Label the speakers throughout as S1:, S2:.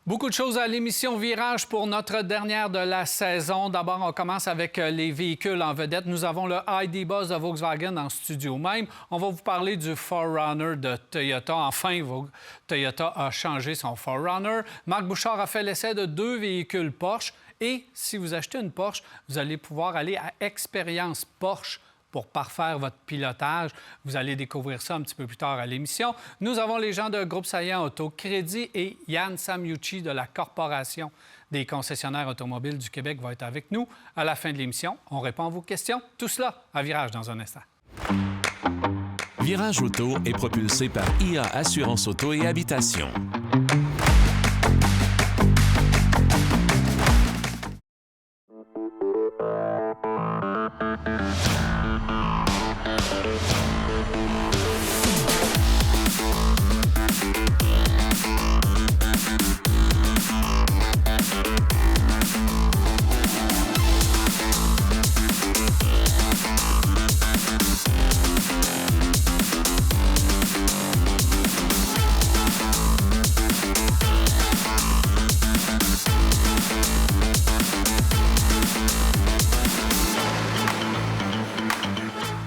S1: Beaucoup de choses à l'émission Virage pour notre dernière de la saison. D'abord, on commence avec les véhicules en vedette. Nous avons le ID Buzz de Volkswagen en studio même. On va vous parler du 4Runner de Toyota. Enfin, Toyota a changé son 4Runner. Marc Bouchard a fait l'essai de 2 véhicules Porsche. Et si vous achetez une Porsche, vous allez pouvoir aller à Expérience Porsche pour parfaire votre pilotage. Vous allez découvrir ça un petit peu plus tard à l'émission. Nous avons les gens de Groupe Saillant Auto Crédit et Yann Samiucci de la Corporation des concessionnaires automobiles du Québec va être avec nous à la fin de l'émission. On répond à vos questions. Tout cela à Virage dans un instant.
S2: Virage Auto est propulsé par IA Assurance Auto et Habitation.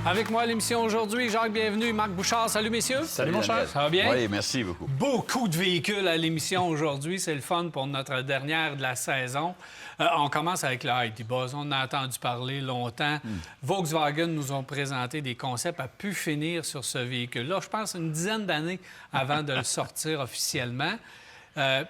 S1: Avec moi à l'émission aujourd'hui, Jacques, bienvenue. Marc Bouchard, salut messieurs.
S3: Salut mon cher.
S1: Ça va bien?
S3: Oui, merci beaucoup.
S1: Beaucoup de véhicules à l'émission aujourd'hui. C'est le fun pour notre dernière de la saison. On commence avec le ID Buzz. On a entendu parler longtemps. Volkswagen nous ont présenté des concepts à pu finir sur ce véhicule-là. Je pense une dizaine d'années avant de le sortir officiellement.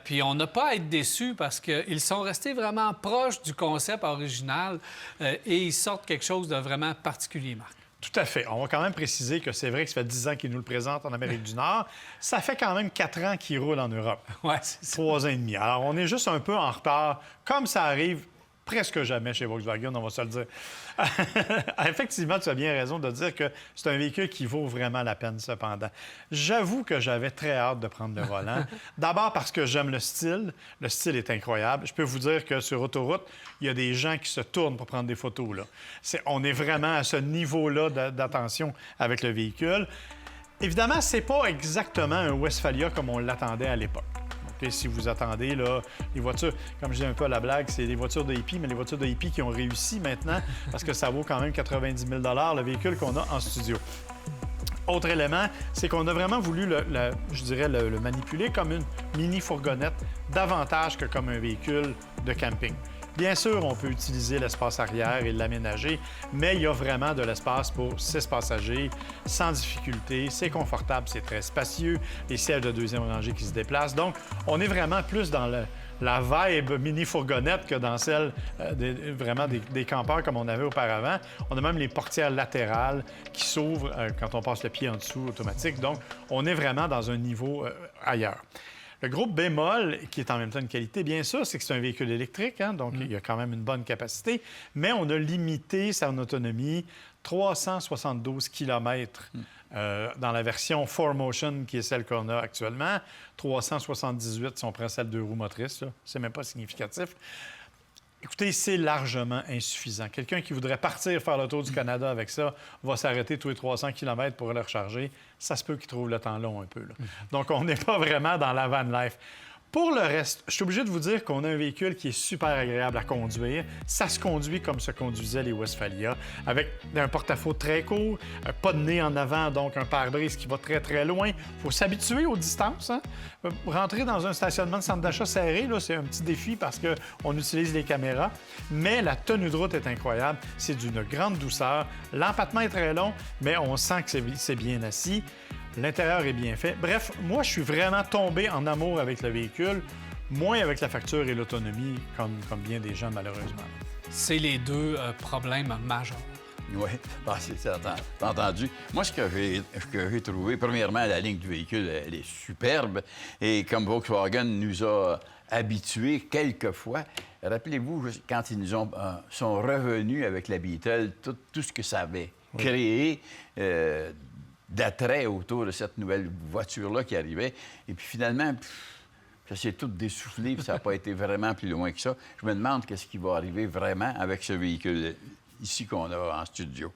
S1: Puis on n'a pas à être déçus parce qu'ils sont restés vraiment proches du concept original et ils sortent quelque chose de vraiment particulier, Marc.
S4: Tout à fait. On va quand même préciser que c'est vrai que ça fait 10 ans qu'ils nous le présentent en Amérique du Nord. Ça fait quand même 4 ans qu'il roule en Europe.
S1: Oui, c'est ça.
S4: 3 ans et demi. Alors, on est juste un peu en retard, comme ça arrive presque jamais chez Volkswagen, on va se le dire. Effectivement, tu as bien raison de dire que c'est un véhicule qui vaut vraiment la peine, cependant. J'avoue que j'avais très hâte de prendre le volant. D'abord parce que j'aime le style. Le style est incroyable. Je peux vous dire que sur autoroute, il y a des gens qui se tournent pour prendre des photos, là. On est vraiment à ce niveau-là d'attention avec le véhicule. Évidemment, c'est pas exactement un Westphalia comme on l'attendait à l'époque. Okay, si vous attendez, là, les voitures, comme je dis un peu à la blague, c'est des voitures de hippie, mais les voitures de hippie qui ont réussi maintenant, parce que ça vaut quand même 90 000 le véhicule qu'on a en studio. Autre élément, c'est qu'on a vraiment voulu, le manipuler comme une mini-fourgonnette, davantage que comme un véhicule de camping. Bien sûr, on peut utiliser l'espace arrière et l'aménager, mais il y a vraiment de l'espace pour 6 passagers sans difficulté. C'est confortable, c'est très spacieux, les sièges de deuxième rangée qui se déplacent. Donc, on est vraiment plus dans la vibe mini-fourgonnette que dans celle des campeurs comme on avait auparavant. On a même les portières latérales qui s'ouvrent quand on passe le pied en dessous automatique. Donc, on est vraiment dans un niveau ailleurs. Le gros bémol, qui est en même temps une qualité, bien sûr, c'est que c'est un véhicule électrique, hein, donc il y a quand même une bonne capacité, mais on a limité son autonomie 372 km dans la version 4Motion, qui est celle qu'on a actuellement, 378 si on prend celle 2 roues motrices, c'est même pas significatif. Écoutez, c'est largement insuffisant. Quelqu'un qui voudrait partir faire le tour du Canada avec ça va s'arrêter tous les 300 km pour le recharger. Ça se peut qu'il trouve le temps long un peu, là. Donc, on n'est pas vraiment dans la van life. Pour le reste, je suis obligé de vous dire qu'on a un véhicule qui est super agréable à conduire. Ça se conduit comme se conduisaient les Westphalia, avec un porte-à-faux très court, pas de nez en avant, donc un pare-brise qui va très, très loin. Il faut s'habituer aux distances, hein? Rentrer dans un stationnement de centre d'achat serré, là, c'est un petit défi parce qu'on utilise les caméras. Mais la tenue de route est incroyable. C'est d'une grande douceur. L'empattement est très long, mais on sent que c'est bien assis. L'intérieur est bien fait. Bref, moi, je suis vraiment tombé en amour avec le véhicule, moins avec la facture et l'autonomie, comme bien des gens, malheureusement.
S1: C'est les deux problèmes majeurs.
S3: Oui, c'est entendu. Moi, ce que j'ai trouvé, premièrement, la ligne du véhicule, elle est superbe. Et comme Volkswagen nous a habitués quelquefois, rappelez-vous, quand ils nous sont revenus avec la Beetle, tout ce que ça avait créé d'attrait autour de cette nouvelle voiture-là qui arrivait. Et puis finalement, ça s'est tout dessoufflé, puis ça n'a pas été vraiment plus loin que ça. Je me demande qu'est-ce qui va arriver vraiment avec ce véhicule ici qu'on a en studio.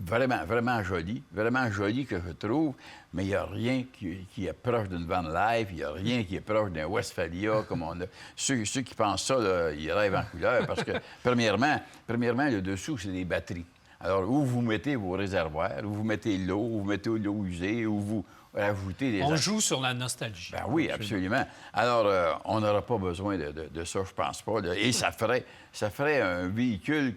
S3: vraiment, vraiment joli que je trouve, mais il n'y a rien qui est proche d'une Van Life, il n'y a rien qui est proche d'un Westphalia, comme on a. Ceux qui pensent ça, là, ils rêvent en couleur, parce que, premièrement, le dessous, c'est des batteries. Alors, où vous mettez vos réservoirs, où vous mettez l'eau, où vous mettez l'eau usée, où vous rajoutez des...
S1: On joue sur la nostalgie.
S3: Ben oui, absolument. Alors, on n'aura pas besoin de ça, je pense pas. Là. Et ça ferait un véhicule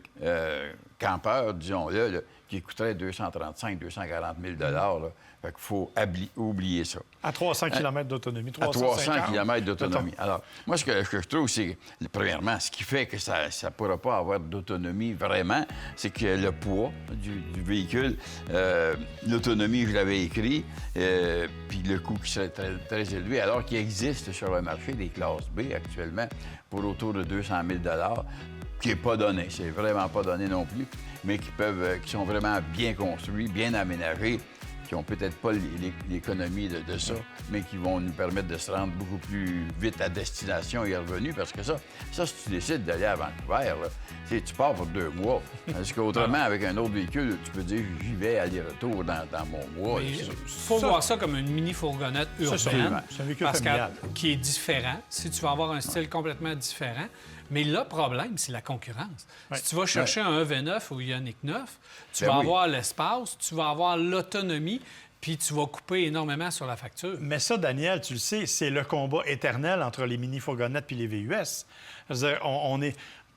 S3: campeur, disons-le, là, qui coûterait 235 240 000 là. Fait qu'il faut oublier ça.
S4: À 300 km d'autonomie.
S3: À 300 km d'autonomie. Alors, moi, ce que je trouve, c'est, premièrement, ce qui fait que ça ne pourra pas avoir d'autonomie vraiment, c'est que le poids du véhicule, l'autonomie, je l'avais écrit, puis le coût qui serait très, très élevé, alors qu'il existe sur le marché des classes B actuellement pour autour de 200 000 qui n'est pas donné. C'est vraiment pas donné non plus, mais qui sont vraiment bien construits, bien aménagés, qui n'ont peut-être pas l'économie de ça, mais qui vont nous permettre de se rendre beaucoup plus vite à destination et revenu, parce que ça, si tu décides d'aller à Vancouver, là, tu pars pour 2 mois. Parce qu'autrement, avec un autre véhicule, tu peux dire j'y vais aller-retour dans mon mois.
S1: Il faut voir ça comme une mini-fourgonnette urbaine,
S4: c'est un véhicule familial.
S1: qui est différent. Si tu vas avoir un style complètement différent. Mais le problème, c'est la concurrence.
S4: Ouais.
S1: Si tu vas chercher un EV9 ou Ioniq 9, tu
S3: Ben
S1: vas
S3: oui.
S1: avoir l'espace, tu vas avoir l'autonomie, puis tu vas couper énormément sur la facture.
S4: Mais ça, Daniel, tu le sais, c'est le combat éternel entre les mini-fourgonnettes et les VUS. C'est-à-dire,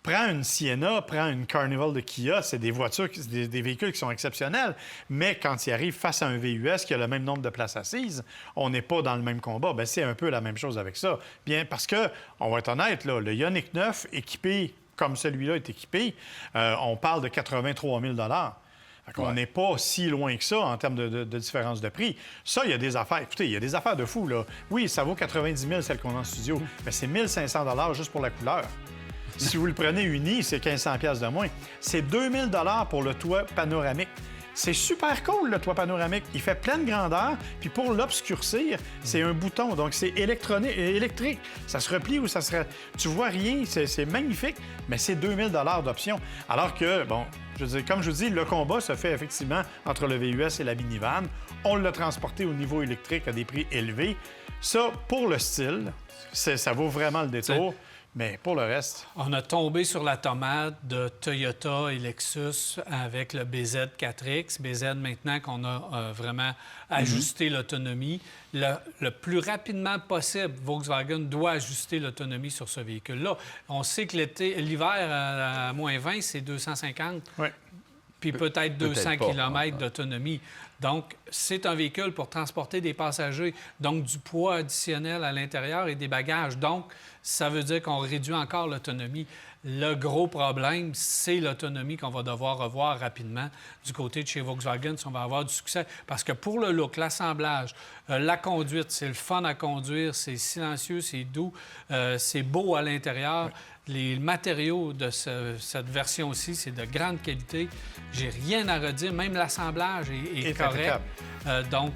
S4: prends une Sienna, prends une Carnival de Kia, c'est des voitures, des véhicules qui sont exceptionnels, mais quand ils arrivent face à un VUS qui a le même nombre de places assises, on n'est pas dans le même combat. Bien, c'est un peu la même chose avec ça. Bien, parce que, on va être honnête, là, le Ioniq 9 équipé comme celui-là est équipé, on parle de 83 000 On n'est pas si loin que ça en termes de différence de prix. Ça, il y a des affaires. Écoutez, il y a des affaires de fou, là. Oui, ça vaut 90 000 celle qu'on a en studio, mais c'est 1 500 juste pour la couleur. Si vous le prenez uni, c'est 1 500 de moins. C'est 2 000 pour le toit panoramique. C'est super cool, le toit panoramique. Il fait pleine grandeur, puis pour l'obscurcir, c'est un bouton. Donc, c'est électrique. Ça se replie ou ça se... Tu vois rien, c'est magnifique, mais c'est 2 000 d'option. Alors que, bon, je veux dire, comme je vous dis, le combat se fait effectivement entre le VUS et la minivan. On l'a transporté au niveau électrique à des prix élevés. Ça, pour le style, ça vaut vraiment le détour. Mais pour le reste...
S1: On a tombé sur la tomate de Toyota et Lexus avec le BZ4X. BZ, maintenant qu'on a vraiment ajusté l'autonomie, le plus rapidement possible, Volkswagen doit ajuster l'autonomie sur ce véhicule-là. On sait que l'hiver, à moins 20, c'est 250.
S4: Oui.
S1: Puis peut-être 200
S3: pas.
S1: km d'autonomie. Donc, c'est un véhicule pour transporter des passagers, donc du poids additionnel à l'intérieur et des bagages. Donc, ça veut dire qu'on réduit encore l'autonomie. Le gros problème, c'est l'autonomie qu'on va devoir revoir rapidement du côté de chez Volkswagen si on va avoir du succès. Parce que pour le look, l'assemblage, la conduite, c'est le fun à conduire, c'est silencieux, c'est doux, c'est beau à l'intérieur. Les matériaux de cette version-ci, c'est de grande qualité. J'ai rien à redire. Même l'assemblage est correct. Donc,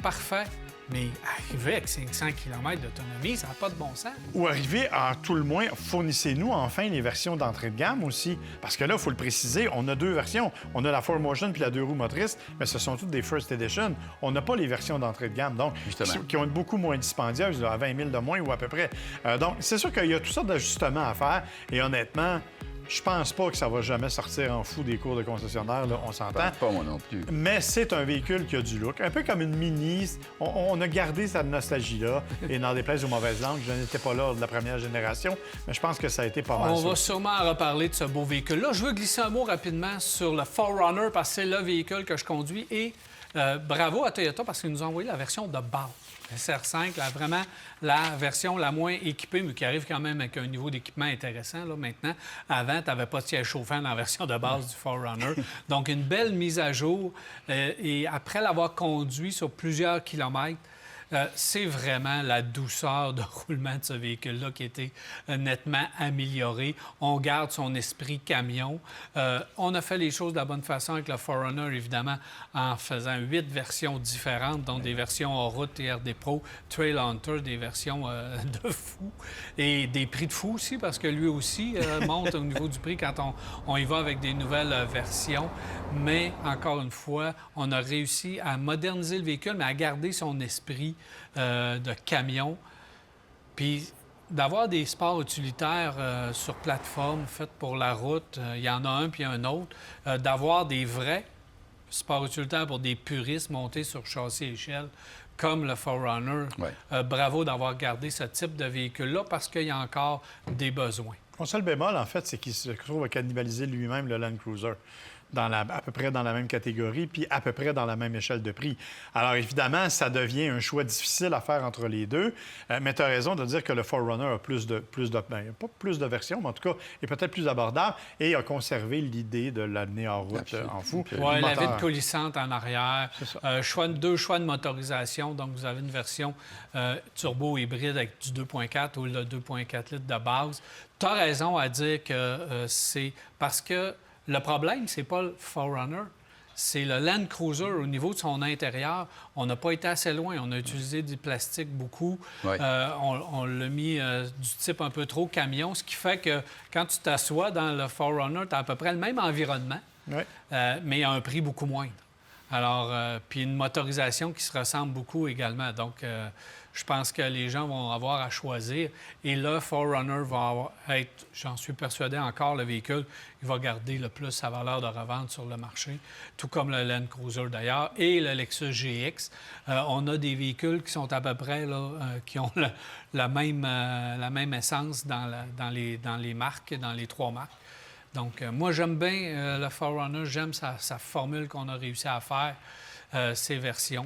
S1: parfait. Mais arriver avec 500 km d'autonomie, ça n'a pas de bon sens.
S4: Ou arriver à, tout le moins, fournissez-nous enfin les versions d'entrée de gamme aussi. Parce que là, il faut le préciser, on a 2 versions. On a la 4Motion puis la 2 roues motrices, mais ce sont toutes des First Edition. On n'a pas les versions d'entrée de gamme, donc, qui ont été beaucoup moins dispendieuses, là, à 20 000 de moins ou à peu près. Donc, c'est sûr qu'il y a toutes sortes d'ajustements à faire. Et honnêtement, je pense pas que ça va jamais sortir en fou des cours de concessionnaire, là, on s'entend.
S3: Pas moi non plus.
S4: Mais c'est un véhicule qui a du look. Un peu comme une Mini. On a gardé cette nostalgie-là. Et n'en déplaise aux mauvaises langues, je n'étais pas là de la première génération, mais je pense que ça a été pas mal.
S1: On va sûrement reparler de ce beau véhicule-là. Je veux glisser un mot rapidement sur le 4Runner parce que c'est le véhicule que je conduis. Et bravo à Toyota parce qu'ils nous ont envoyé la version de base. La SR5, vraiment la version la moins équipée, mais qui arrive quand même avec un niveau d'équipement intéressant. Là, maintenant, avant, tu n'avais pas de siège chauffant dans la version de base du 4Runner. Donc, une belle mise à jour. Et après l'avoir conduit sur plusieurs kilomètres, c'est vraiment la douceur de roulement de ce véhicule-là qui a été nettement améliorée. On garde son esprit camion. On a fait les choses de la bonne façon avec le 4Runner, évidemment, en faisant 8 versions différentes, dont des versions hors route, TRD Pro, Trail Hunter, des versions de fou et des prix de fou aussi, parce que lui aussi monte au niveau du prix quand on y va avec des nouvelles versions. Mais, encore une fois, on a réussi à moderniser le véhicule, mais à garder son esprit de camion. Puis, d'avoir des sports utilitaires sur plateforme faites pour la route, il y en a un puis un autre, d'avoir des vrais sports utilitaires pour des puristes montés sur châssis et échelle, comme le 4Runner.
S3: Ouais.
S1: Bravo d'avoir gardé ce type de véhicule-là parce qu'il y a encore des besoins.
S4: Mon seul bémol, en fait, c'est qu'il se trouve à cannibaliser lui-même le Land Cruiser. À peu près dans la même catégorie, puis à peu près dans la même échelle de prix. Alors, évidemment, ça devient un choix difficile à faire entre les deux. Mais tu as raison de dire que le 4Runner a pas plus de versions, mais en tout cas, est peut-être plus abordable et a conservé l'idée de l'amener en route en fou.
S1: Oui, la vitre coulissante en arrière.
S4: C'est ça.
S1: Deux choix de motorisation. Donc, vous avez une version turbo hybride avec du 2.4 ou le 2.4 litres de base. Tu as raison à dire que c'est parce que le problème, c'est pas le 4Runner, c'est le Land Cruiser au niveau de son intérieur. On n'a pas été assez loin. On a utilisé du plastique beaucoup.
S3: Ouais.
S1: On l'a mis du type un peu trop camion, ce qui fait que quand tu t'assois dans le 4Runner, tu as à peu près le même environnement, mais à un prix beaucoup moindre. Alors, puis une motorisation qui se ressemble beaucoup également. Donc, je pense que les gens vont avoir à choisir. Et le 4Runner va être, j'en suis persuadé encore, le véhicule, il va garder le plus sa valeur de revente sur le marché, tout comme le Land Cruiser d'ailleurs, et le Lexus GX. On a des véhicules qui sont à peu près, là, qui ont la même essence dans les marques, dans les 3 marques. Donc, moi, j'aime bien le 4Runner. J'aime sa formule qu'on a réussi à faire, ses versions.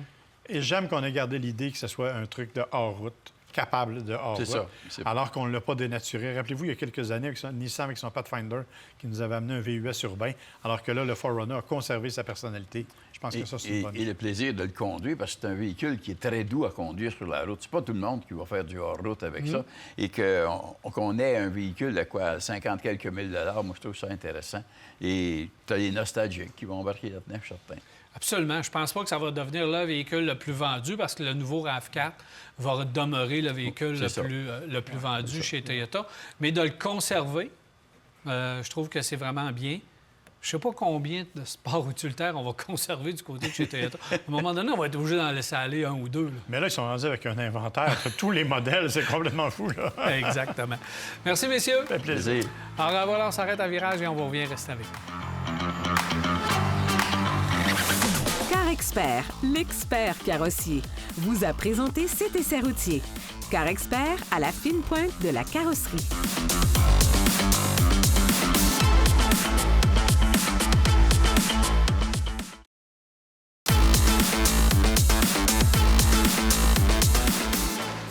S4: Et j'aime qu'on ait gardé l'idée que ce soit un truc de hors-route, capable de hors-route.
S3: C'est ça.
S4: Alors qu'on ne l'a pas dénaturé. Rappelez-vous, il y a quelques années, avec Nissan avec son Pathfinder, qui nous avait amené un VUS urbain, alors que là, le 4Runner a conservé sa personnalité. Je pense que ça, c'est une bonne chose.
S3: Et le plaisir de le conduire, parce que c'est un véhicule qui est très doux à conduire sur la route. C'est pas tout le monde qui va faire du hors-route avec ça. Et qu'on ait un véhicule de quoi, 50 quelques mille dollars, moi, je trouve ça intéressant. Et tu as les nostalgiques qui vont embarquer là-dedans, je suis certain.
S1: Absolument. Je ne pense pas que ça va devenir le véhicule le plus vendu parce que le nouveau RAV4 va demeurer le véhicule le plus vendu chez Toyota. Mais de le conserver, je trouve que c'est vraiment bien. Je ne sais pas combien de sports utilitaires on va conserver du côté de chez Toyota. À un moment donné, on va être obligé d'en laisser aller un ou deux. Là.
S4: Mais là, ils sont rendus avec un inventaire. Tous les modèles, c'est complètement fou, là.
S1: Exactement. Merci, messieurs.
S4: Ça fait plaisir.
S1: Alors voilà, on s'arrête à virage et on va revenir rester avec nous.
S5: CarExpert, l'expert carrossier, vous a présenté cet essai routier. CarExpert à la fine pointe de la carrosserie.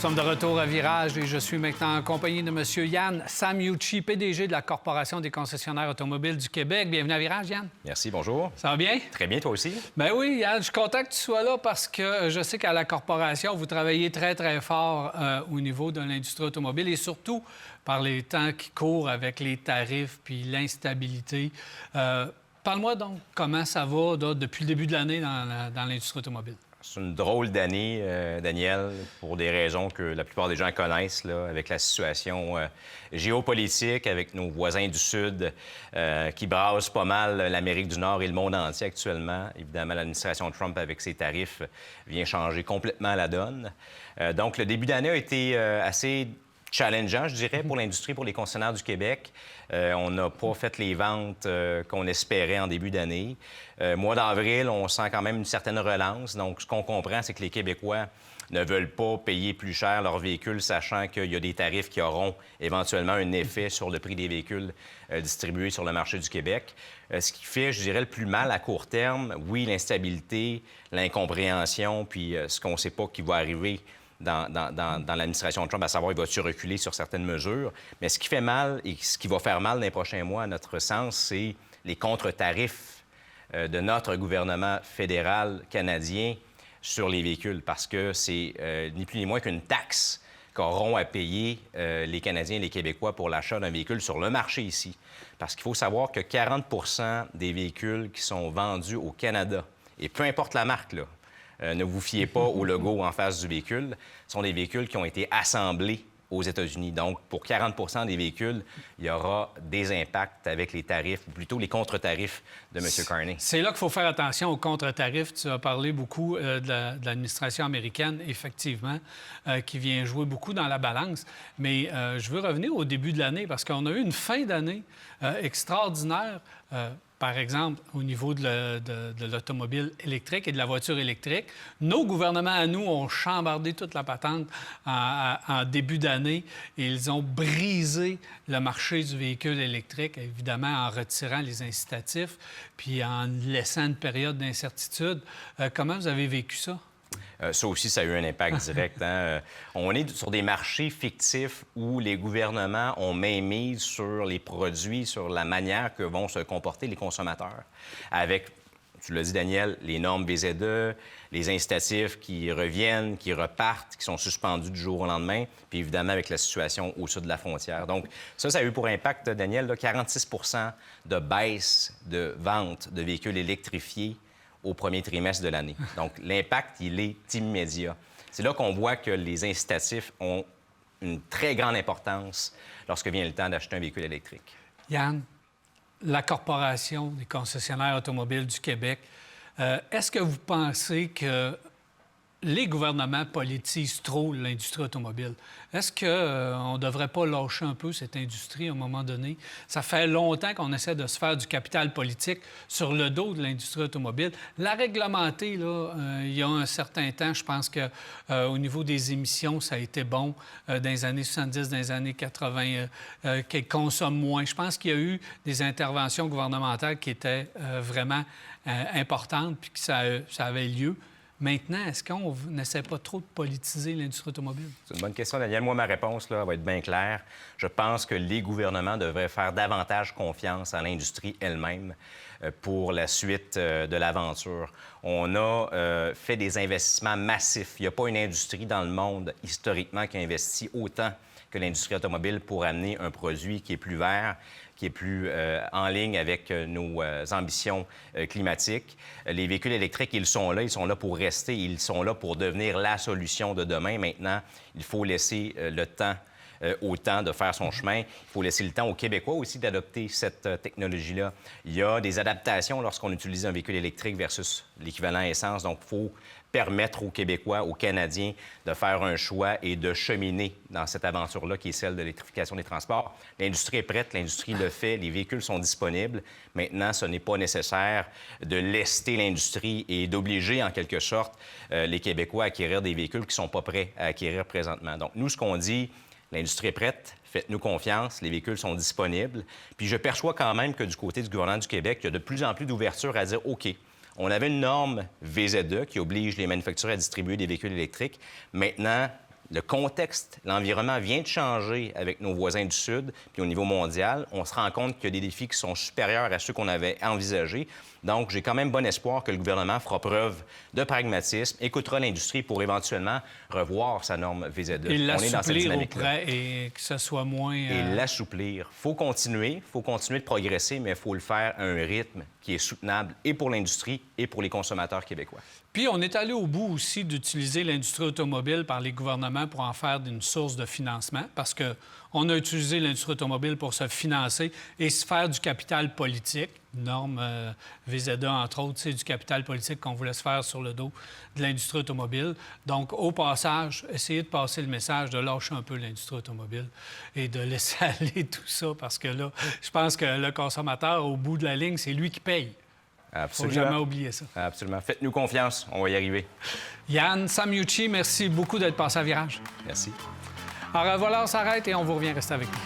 S1: Nous sommes de retour à Virage et je suis maintenant en compagnie de M. Yann Samiucci, PDG de la Corporation des concessionnaires automobiles du Québec. Bienvenue à Virage, Yann.
S6: Merci, bonjour.
S1: Ça va bien?
S6: Très bien, toi aussi.
S1: Bien oui, Yann, je suis content que tu sois là parce que je sais qu'à la Corporation, vous travaillez très, très fort au niveau de l'industrie automobile et surtout par les temps qui courent avec les tarifs puis l'instabilité. Parle-moi donc comment ça va depuis le début de l'année dans l'industrie automobile.
S6: C'est une drôle d'année, Daniel, pour des raisons que la plupart des gens connaissent, là, avec la situation géopolitique, avec nos voisins du Sud qui brassent pas mal l'Amérique du Nord et le monde entier actuellement. Évidemment, l'administration Trump, avec ses tarifs, vient changer complètement la donne. Donc, le début d'année a été assez challengeant, je dirais, pour l'industrie, pour les concessionnaires du Québec. On n'a pas fait les ventes qu'on espérait en début d'année. Mois d'avril, on sent quand même une certaine relance. Donc, ce qu'on comprend, c'est que les Québécois ne veulent pas payer plus cher leurs véhicules, sachant qu'il y a des tarifs qui auront éventuellement un effet sur le prix des véhicules distribués sur le marché du Québec. Ce qui fait, je dirais, le plus mal à court terme, oui, l'instabilité, l'incompréhension, puis ce qu'on ne sait pas qui va arriver dans l'administration Trump, à savoir, il va-tu reculer sur certaines mesures. Mais ce qui fait mal et ce qui va faire mal dans les prochains mois, à notre sens, c'est les contre-tarifs de notre gouvernement fédéral canadien sur les véhicules parce que c'est ni plus ni moins qu'une taxe qu'auront à payer les Canadiens et les Québécois pour l'achat d'un véhicule sur le marché ici. Parce qu'il faut savoir que 40 des véhicules qui sont vendus au Canada, et peu importe la marque, là, ne vous fiez pas au logo en face du véhicule, sont des véhicules qui ont été assemblés aux États-Unis. Donc, pour 40 des véhicules, il y aura des impacts avec les tarifs, ou plutôt les contre-tarifs de M. Carney.
S1: C'est là qu'il faut faire attention aux contre-tarifs. Tu as parlé beaucoup de l'administration américaine, effectivement, qui vient jouer beaucoup dans la balance. Mais je veux revenir au début de l'année, parce qu'on a eu une fin d'année extraordinaire. Par exemple, au niveau de l'automobile électrique et de la voiture électrique, nos gouvernements à nous ont chambardé toute la patente en début d'année et ils ont brisé le marché du véhicule électrique, évidemment en retirant les incitatifs puis en laissant une période d'incertitude. Comment vous avez vécu ça?
S6: Ça aussi, ça a eu un impact direct. Hein? On est sur des marchés fictifs où les gouvernements ont mainmise sur les produits, sur la manière que vont se comporter les consommateurs. Avec, tu l'as dit, Daniel, les normes VZE, les incitatifs qui reviennent, qui repartent, qui sont suspendus du jour au lendemain, puis évidemment avec la situation au sud de la frontière. Donc ça a eu pour impact, Daniel, là, 46 de baisse de vente de véhicules électrifiés au premier trimestre de l'année. Donc, l'impact, il est immédiat. C'est là qu'on voit que les incitatifs ont une très grande importance lorsque vient le temps d'acheter un véhicule électrique.
S1: Yann, la Corporation des concessionnaires automobiles du Québec, est-ce que vous pensez que les gouvernements politisent trop l'industrie automobile? Est-ce qu'on ne devrait pas lâcher un peu cette industrie à un moment donné? Ça fait longtemps qu'on essaie de se faire du capital politique sur le dos de l'industrie automobile. La réglementer, là, il y a un certain temps, je pense qu'au niveau des émissions, ça a été bon dans les années 70, dans les années 80, qu'elles consomment moins. Je pense qu'il y a eu des interventions gouvernementales qui étaient vraiment importantes puis que ça avait lieu. Maintenant, est-ce qu'on n'essaie pas trop de politiser l'industrie automobile?
S6: C'est une bonne question, Daniel. Moi, ma réponse là, va être bien claire. Je pense que les gouvernements devraient faire davantage confiance à l'industrie elle-même pour la suite de l'aventure. On a fait des investissements massifs. Il n'y a pas une industrie dans le monde, historiquement, qui a investi autant que l'industrie automobile pour amener un produit qui est plus vert, qui est plus en ligne avec nos ambitions climatiques. Les véhicules électriques, ils sont là pour rester, ils sont là pour devenir la solution de demain. Maintenant, il faut laisser le temps au temps de faire son chemin. Il faut laisser le temps aux Québécois aussi d'adopter cette technologie-là. Il y a des adaptations lorsqu'on utilise un véhicule électrique versus l'équivalent essence. Donc, il faut permettre aux Québécois, aux Canadiens de faire un choix et de cheminer dans cette aventure-là qui est celle de l'électrification des transports. L'industrie est prête, l'industrie le fait, les véhicules sont disponibles. Maintenant, ce n'est pas nécessaire de lester l'industrie et d'obliger, en quelque sorte, les Québécois à acquérir des véhicules qui ne sont pas prêts à acquérir présentement. Donc, nous, ce qu'on dit, l'industrie est prête, faites-nous confiance, les véhicules sont disponibles. Puis je perçois quand même que du côté du gouvernement du Québec, il y a de plus en plus d'ouverture à dire, OK, on avait une norme VZE qui oblige les manufacturiers à distribuer des véhicules électriques. Maintenant, le contexte, l'environnement vient de changer avec nos voisins du Sud, puis au niveau mondial, on se rend compte qu'il y a des défis qui sont supérieurs à ceux qu'on avait envisagés. Donc, j'ai quand même bon espoir que le gouvernement fera preuve de pragmatisme, écoutera l'industrie pour éventuellement revoir sa norme VZE.
S1: Et
S6: l'assouplir
S1: auprès et que ce soit moins...
S6: Et l'assouplir. Il faut continuer de progresser, mais il faut le faire à un rythme qui est soutenable et pour l'industrie et pour les consommateurs québécois.
S1: Puis, on est allé au bout aussi d'utiliser l'industrie automobile par les gouvernements pour en faire une source de financement, parce qu'on a utilisé l'industrie automobile pour se financer et se faire du capital politique. Norme VZE, entre autres, c'est du capital politique qu'on voulait se faire sur le dos de l'industrie automobile. Donc, au passage, essayer de passer le message de lâcher un peu l'industrie automobile et de laisser aller tout ça, parce que là, je pense que le consommateur, au bout de la ligne, c'est lui qui paye.
S6: Absolument.
S1: Il ne faut jamais oublier ça.
S6: Absolument. Faites-nous confiance, on va y arriver.
S1: Yann Samyuchi, merci beaucoup d'être passé à Virage.
S6: Merci.
S1: Alors voilà, on s'arrête et on vous revient rester avec nous.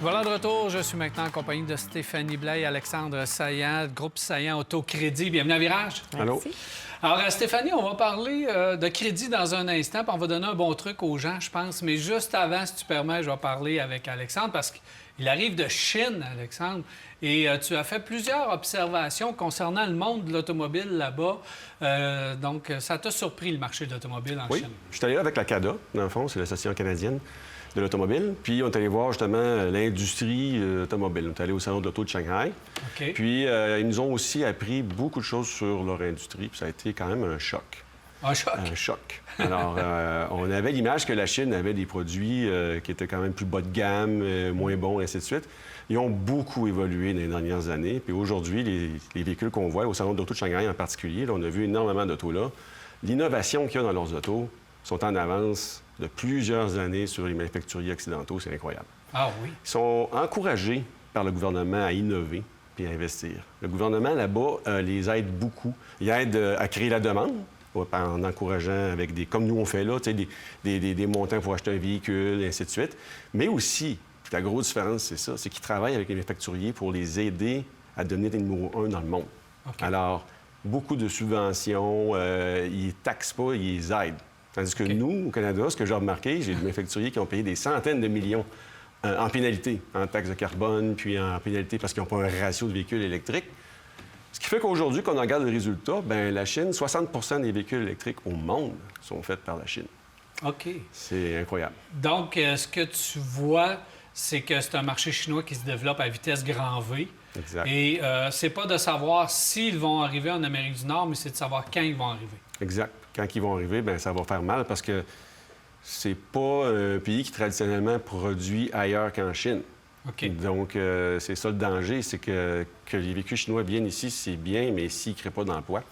S1: Voilà de retour. Je suis maintenant en compagnie de Stéphanie Blais et Alexandre Saillant, groupe Saillant Autocrédit. Bienvenue à Virage.
S7: Allô?
S1: Alors, Stéphanie, on va parler de crédit dans un instant, puis on va donner un bon truc aux gens, je pense. Mais juste avant, si tu permets, je vais parler avec Alexandre, parce qu'il arrive de Chine, Alexandre, et tu as fait plusieurs observations concernant le monde de l'automobile là-bas. Donc, ça t'a surpris, le marché de l'automobile en Chine?
S7: Oui, je suis allé là avec la CADA, dans le fond, c'est l'Association canadienne de l'automobile. Puis, on est allé voir justement l'industrie automobile. On est allé au Salon de l'auto de Shanghai.
S1: OK.
S7: Puis, ils nous ont aussi appris beaucoup de choses sur leur industrie. Puis, ça a été quand même un choc.
S1: Un choc?
S7: Un choc. Alors, on avait l'image que la Chine avait des produits qui étaient quand même plus bas de gamme, moins bons, et ainsi de suite. Ils ont beaucoup évolué dans les dernières années. Puis aujourd'hui, les véhicules qu'on voit au Salon de l'auto de Shanghai en particulier, là, on a vu énormément d'autos là. L'innovation qu'il y a dans leurs autos sont en avance de plusieurs années sur les manufacturiers occidentaux. C'est incroyable.
S1: Ah oui?
S7: Ils sont encouragés par le gouvernement à innover puis à investir. Le gouvernement, là-bas, les aide beaucoup. Il aide à créer la demande en encourageant avec des... Comme nous, on fait là, des montants pour acheter un véhicule, et ainsi de suite. Mais aussi, puis la grosse différence, c'est ça, c'est qu'ils travaillent avec les manufacturiers pour les aider à devenir des numéros 1 dans le monde.
S1: OK.
S7: Alors, beaucoup de subventions, ils ne taxent pas, ils les aident. Tandis que
S1: OK.
S7: nous, au Canada, ce que j'ai remarqué, j'ai des manufacturiers qui ont payé des centaines de millions en pénalité, en taxes de carbone, puis en pénalité parce qu'ils n'ont pas un ratio de véhicules électriques. Ce qui fait qu'aujourd'hui, quand on regarde le résultat, bien, la Chine, 60 des véhicules électriques au monde sont faits par la Chine.
S1: OK.
S7: C'est incroyable.
S1: Donc, ce que tu vois, c'est que c'est un marché chinois qui se développe à vitesse grand V.
S7: Exact.
S1: Et c'est pas de savoir s'ils vont arriver en Amérique du Nord, mais c'est de savoir quand ils vont arriver.
S7: Exact. Quand ils vont arriver, bien, ça va faire mal parce que c'est pas un pays qui traditionnellement produit ailleurs qu'en Chine.
S1: OK.
S7: Donc, c'est ça le danger, c'est que les véhicules chinois viennent ici, c'est bien, mais s'ils ne créent pas d'emploi,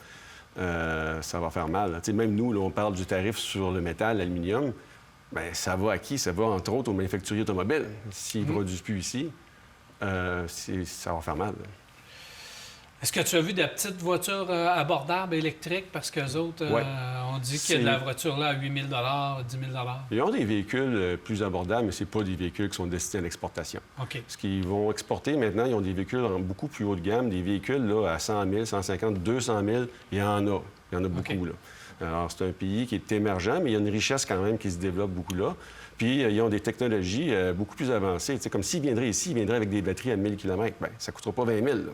S7: ça va faire mal. Tu sais, même nous, là, on parle du tarif sur le métal, l'aluminium. Bien, ça va à qui? Ça va, entre autres, aux manufacturiers automobiles. S'ils ne produisent plus ici, ça va faire mal.
S1: Est-ce que tu as vu des petites voitures abordables électriques? Parce qu'eux autres,
S7: Ouais.
S1: on dit qu'il y a de la voiture là à 8 000 10 000
S7: Ils ont des véhicules plus abordables, mais ce pas des véhicules qui sont destinés à l'exportation.
S1: OK.
S7: Ce qu'ils vont exporter maintenant, ils ont des véhicules en beaucoup plus haut de gamme, des véhicules là, à 100 000, 150 000, 200 000. Il y en a. Il y en a beaucoup,
S1: OK.
S7: là. Alors, c'est un pays qui est émergent, mais il y a une richesse quand même qui se développe beaucoup là. Puis, ils ont des technologies beaucoup plus avancées. Tu sais, comme s'ils viendraient ici, ils viendraient avec des batteries à 1000 km. Bien, ça ne coûtera pas 20 000. Là.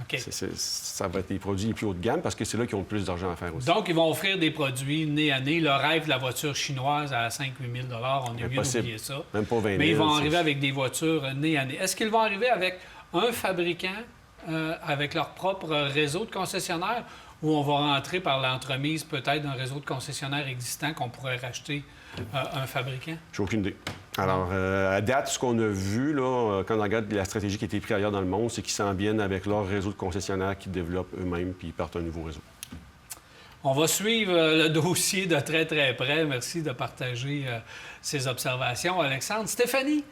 S1: OK.
S7: Ça va être des produits les plus haut de gamme parce que c'est là qu'ils ont le plus d'argent à faire aussi.
S1: Donc, ils vont offrir des produits nez à nez. Le rêve de la voiture chinoise à 5 000 8 000 on est mieux
S7: Impossible.
S1: d'oublier ça.
S7: Même pas 20 000.
S1: Mais ils vont
S7: c'est-
S1: arriver avec des voitures nez à nez. Est-ce qu'ils vont arriver avec un fabricant, avec leur propre réseau de concessionnaires, ou on va rentrer par l'entremise peut-être d'un réseau de concessionnaires existant qu'on pourrait racheter un fabricant?
S7: J'ai aucune idée. Alors, à date, ce qu'on a vu, là, quand on regarde la stratégie qui a été prise ailleurs dans le monde, c'est qu'ils s'en viennent avec leur réseau de concessionnaires qu'ils développent eux-mêmes puis ils partent un nouveau réseau.
S1: On va suivre le dossier de très, très près. Merci de partager ces observations, Alexandre. Stéphanie,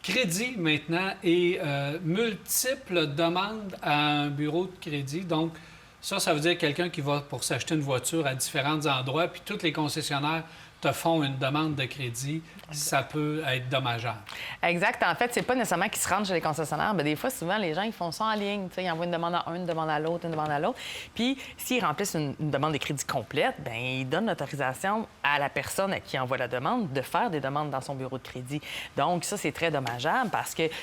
S1: crédit maintenant et multiples demandes à un bureau de crédit. Donc, ça veut dire quelqu'un qui va pour s'acheter une voiture à différents endroits, puis tous les concessionnaires te font une demande de crédit, ça peut être dommageable.
S8: Exact. En fait, c'est pas nécessairement qu'ils se rendent chez les concessionnaires. Bien, des fois, souvent, les gens, ils font ça en ligne. T'sais, ils envoient une demande à un, une demande à l'autre, une demande à l'autre. Puis, s'ils remplissent une demande de crédit complète, bien, ils donnent l'autorisation à la personne à qui envoie la demande de faire des demandes dans son bureau de crédit. Donc, ça, c'est très dommageable parce que, tu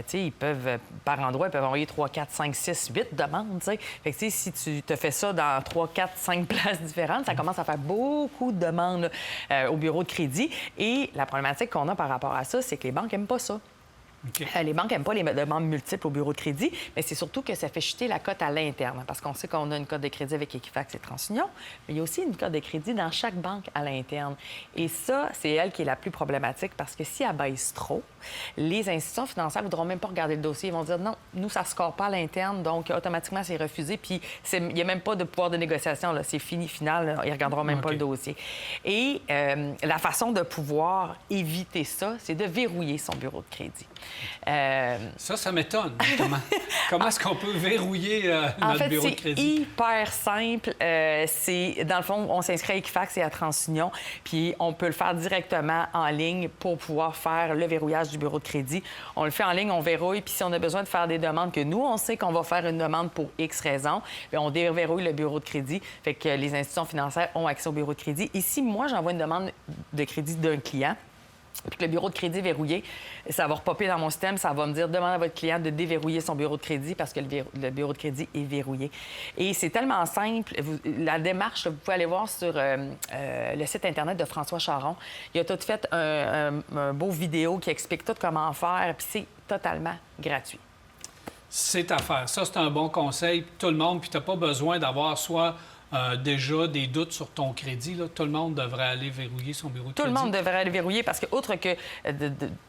S8: sais, ils peuvent, par endroit, ils peuvent envoyer 3, 4, 5, 6, 8 demandes, tu sais. Fait que, tu sais, si tu te fais ça dans 3, 4, 5 places différentes, ça commence à faire beaucoup de demandes là, au bureau de crédit. Et la problématique qu'on a par rapport à ça, c'est que les banques n'aiment pas ça.
S1: OK.
S8: Les banques n'aiment pas les demandes multiples au bureau de crédit, mais c'est surtout que ça fait chuter la cote à l'interne. Parce qu'on sait qu'on a une cote de crédit avec Equifax et TransUnion, mais il y a aussi une cote de crédit dans chaque banque à l'interne. Et ça, c'est elle qui est la plus problématique parce que si elle baisse trop, les institutions financières ne voudront même pas regarder le dossier. Ils vont dire non, nous, ça ne score pas à l'interne, donc automatiquement, c'est refusé. Puis il n'y a même pas de pouvoir de négociation. Là. C'est fini, final. Là. Ils ne regarderont même pas
S1: OK.
S8: le dossier. Et la façon de pouvoir éviter ça, c'est de verrouiller son bureau de crédit.
S1: Ça m'étonne. Comment est-ce qu'on peut verrouiller notre bureau de crédit?
S8: En fait, c'est hyper simple. Dans le fond, on s'inscrit à Equifax et à TransUnion, puis on peut le faire directement en ligne pour pouvoir faire le verrouillage du bureau de crédit. On le fait en ligne, on verrouille, puis si on a besoin de faire des demandes que nous, on sait qu'on va faire une demande pour X raisons, bien, on déverrouille le bureau de crédit. Fait que les institutions financières ont accès au bureau de crédit. Ici, moi, j'envoie une demande de crédit d'un client. Puis que le bureau de crédit est verrouillé, ça va repopper dans mon système, ça va me dire « Demandez à votre client de déverrouiller son bureau de crédit parce que le bureau de crédit est verrouillé. » Et c'est tellement simple. La démarche, vous pouvez aller voir sur le site Internet de François Charon. Il a tout fait un beau vidéo qui explique tout comment faire, puis c'est totalement gratuit.
S1: C'est à faire. Ça, c'est un bon conseil pour tout le monde. Puis tu n'as pas besoin d'avoir soit déjà des doutes sur ton crédit. Là. Tout le monde devrait aller verrouiller son bureau de crédit.
S8: Tout le monde devrait aller verrouiller parce que, outre que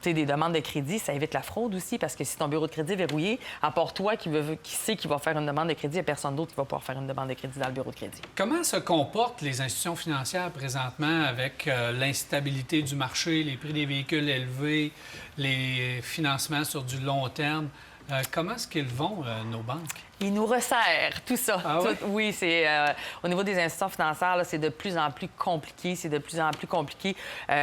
S8: des demandes de crédit, ça évite la fraude aussi parce que si ton bureau de crédit est verrouillé, à part toi qui sait qu'il va faire une demande de crédit, il n'y a personne d'autre qui va pouvoir faire une demande de crédit dans le bureau de crédit.
S1: Comment se comportent les institutions financières présentement avec l'instabilité du marché, les prix des véhicules élevés, les financements sur du long terme? Comment est-ce qu'ils vont, nos banques?
S8: Ils nous resserrent, tout ça.
S1: Ah oui?
S8: Oui, c'est au niveau des institutions financières, là, c'est de plus en plus compliqué. C'est de plus en plus compliqué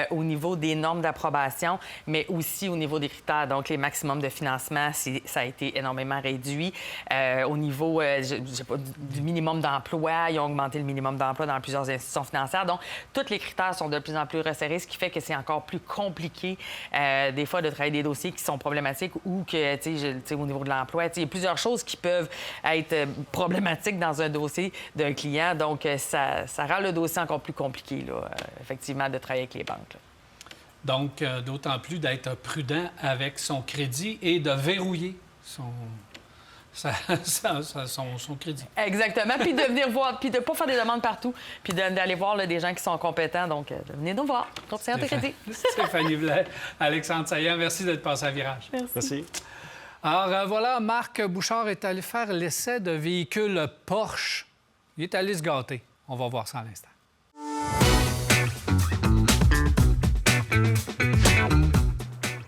S8: au niveau des normes d'approbation, mais aussi au niveau des critères. Donc, les maximums de financement, ça a été énormément réduit. Au niveau du minimum d'emploi, ils ont augmenté le minimum d'emploi dans plusieurs institutions financières. Donc, tous les critères sont de plus en plus resserrés, ce qui fait que c'est encore plus compliqué, des fois, de travailler des dossiers qui sont problématiques ou que, tu sais, au niveau de l'emploi, il y a plusieurs choses qui peuvent être problématique dans un dossier d'un client. Donc, ça rend le dossier encore plus compliqué, là, effectivement, de travailler avec les banques. Là.
S1: Donc, d'autant plus d'être prudent avec son crédit et de verrouiller son crédit.
S8: Exactement. Puis de venir voir, puis de ne pas faire des demandes partout, puis d'aller voir là, des gens qui sont compétents. Donc, venez nous voir. Conseillère de crédit.
S1: Stéphanie Blais, Alexandre Saillant, merci d'être passé à Virage.
S7: Merci.
S1: Alors voilà, Marc Bouchard est allé faire l'essai de véhicule Porsche. Il est allé se gâter. On va voir ça à l'instant.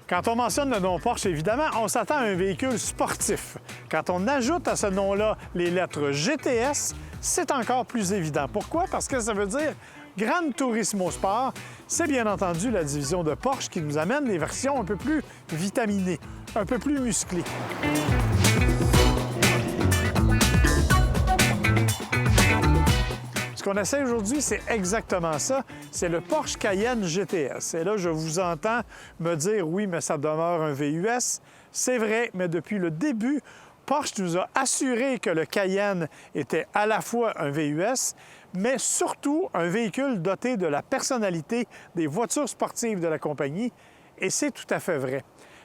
S4: Quand on mentionne le nom Porsche, évidemment, on s'attend à un véhicule sportif. Quand on ajoute à ce nom-là les lettres GTS, c'est encore plus évident. Pourquoi? Parce que ça veut dire Gran Turismo Sport. C'est bien entendu la division de Porsche qui nous amène les versions un peu plus vitaminées, un peu plus musclées. Ce qu'on essaie aujourd'hui, c'est exactement ça. C'est le Porsche Cayenne GTS. Et là, je vous entends me dire, oui, mais ça demeure un VUS. C'est vrai, mais depuis le début, Porsche nous a assuré que le Cayenne était à la fois un VUS, mais surtout un véhicule doté de la personnalité des voitures sportives de la compagnie. Et c'est tout à fait vrai.